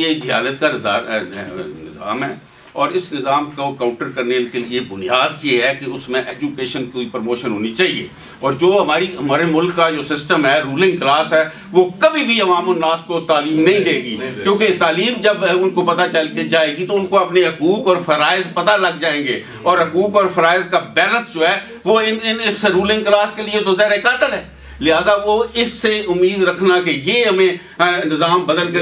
یہ جہالت کا نظام ہے، اور اس نظام کو کاؤنٹر کرنے کے لیے بنیاد یہ ہے کہ اس میں ایجوکیشن کی پروموشن ہونی چاہیے. اور جو ہمارے ملک کا جو سسٹم ہے، رولنگ کلاس ہے، وہ کبھی بھی عوام الناس کو تعلیم نہیں دے گی، کیونکہ تعلیم جب ان کو پتہ چل کے جائے گی تو ان کو اپنے حقوق اور فرائض پتہ لگ جائیں گے، اور حقوق اور فرائض کا بیلنس جو ہے وہ اس رولنگ کلاس کے لیے تو زہر قاتل ہے. لہٰذا وہ اس سے امید رکھنا کہ یہ ہمیں نظام بدل کے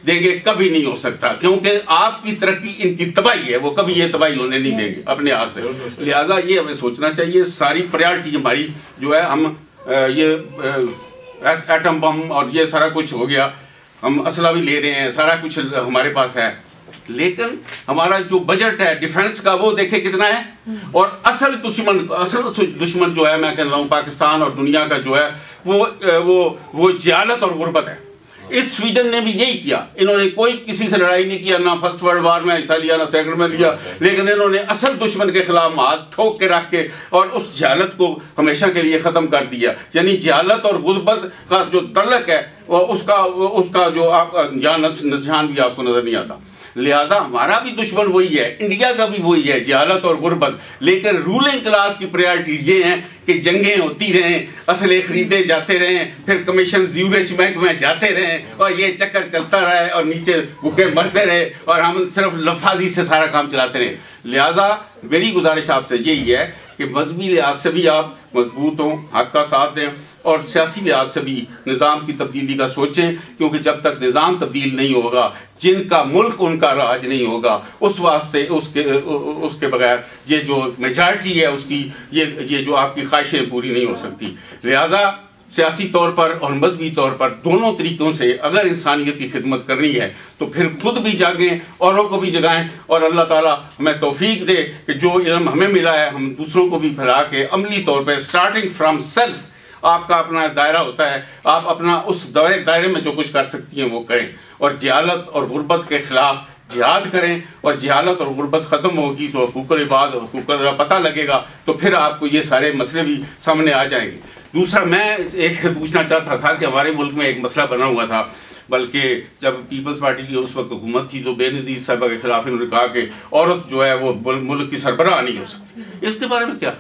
دیں گے کبھی نہیں ہو سکتا، کیونکہ آپ کی ترقی ان کی تباہی ہے، وہ کبھی یہ تباہی ہونے نہیں دیں گے اپنے ہاتھ سے. لہٰذا یہ ہمیں سوچنا چاہیے. ساری پریارٹی ہماری جو ہے، ہم یہ ایٹم بم اور یہ سارا کچھ ہو گیا، ہم اسلحہ بھی لے رہے ہیں، سارا کچھ ہمارے پاس ہے، لیکن ہمارا جو بجٹ ہے ڈیفنس کا وہ دیکھیں کتنا ہے. اور اصل دشمن جو ہے، میں کہتا ہوں پاکستان اور دنیا کا جو ہے وہ جہالت اور غربت ہے. اس سویڈن نے بھی یہی کیا، انہوں نے کوئی کسی سے لڑائی نہیں کیا، نہ فرسٹ ورلڈ وار میں حصہ لیا، نہ سیکنڈ میں لیا، لیکن انہوں نے اصل دشمن کے خلاف محاذ ٹھوک کے رکھ کے اور اس جہالت کو ہمیشہ کے لیے ختم کر دیا. یعنی جہالت اور غربت کا جو تعلق ہے اس کا جو آپ نشان بھی آپ کو نظر نہیں آتا. لہٰذا ہمارا بھی دشمن وہی ہے، انڈیا کا بھی وہی ہے، جہالت اور غربت. لیکن رولنگ کلاس کی پریارٹیز یہ ہیں کہ جنگیں ہوتی رہیں، اسلحے خریدے جاتے رہیں، پھر کمیشن زیوریج بینک میں جاتے رہیں، اور یہ چکر چلتا رہے، اور نیچے بھوکے مرتے رہے، اور ہم صرف لفاظی سے سارا کام چلاتے رہے. لہٰذا میری گزارش آپ سے یہی ہے کہ مذہبی لحاظ سے بھی آپ مضبوط ہوں، حق کا ساتھ دیں، اور سیاسی لحاظ سے بھی نظام کی تبدیلی کا سوچیں، کیونکہ جب تک نظام تبدیل نہیں ہوگا، جن کا ملک ان کا راج نہیں ہوگا، اس واسطے اس کے بغیر یہ جو میجارٹی ہے اس کی یہ جو آپ کی خواہشیں پوری نہیں ہو سکتی. لہٰذا سیاسی طور پر اور مذہبی طور پر دونوں طریقوں سے اگر انسانیت کی خدمت کرنی ہے تو پھر خود بھی جاگیں، اوروں کو بھی جگائیں، اور اللہ تعالیٰ ہمیں توفیق دے کہ جو علم ہمیں ملا ہے ہم دوسروں کو بھی پھیلا کے عملی طور پہ اسٹارٹنگ فرام سیلف. آپ کا اپنا دائرہ ہوتا ہے، آپ اپنا اس دائرے میں جو کچھ کر سکتی ہیں وہ کریں، اور جہالت اور غربت کے خلاف جہاد کریں. اور جہالت اور غربت ختم ہوگی تو حقوق العباد، حقوق اللہ پتہ لگے گا، تو پھر آپ کو یہ سارے مسئلے بھی سامنے آ جائیں گے. دوسرا میں ایک پوچھنا چاہتا تھا کہ ہمارے ملک میں ایک مسئلہ بنا ہوا تھا، بلکہ جب پیپلز پارٹی کی اس وقت حکومت تھی تو بے نظیر صاحبہ کے خلاف انہوں نے کہا کہ عورت جو ہے وہ ملک کی سربراہ نہیں ہو سکتی. اس کے بارے میں کیا؟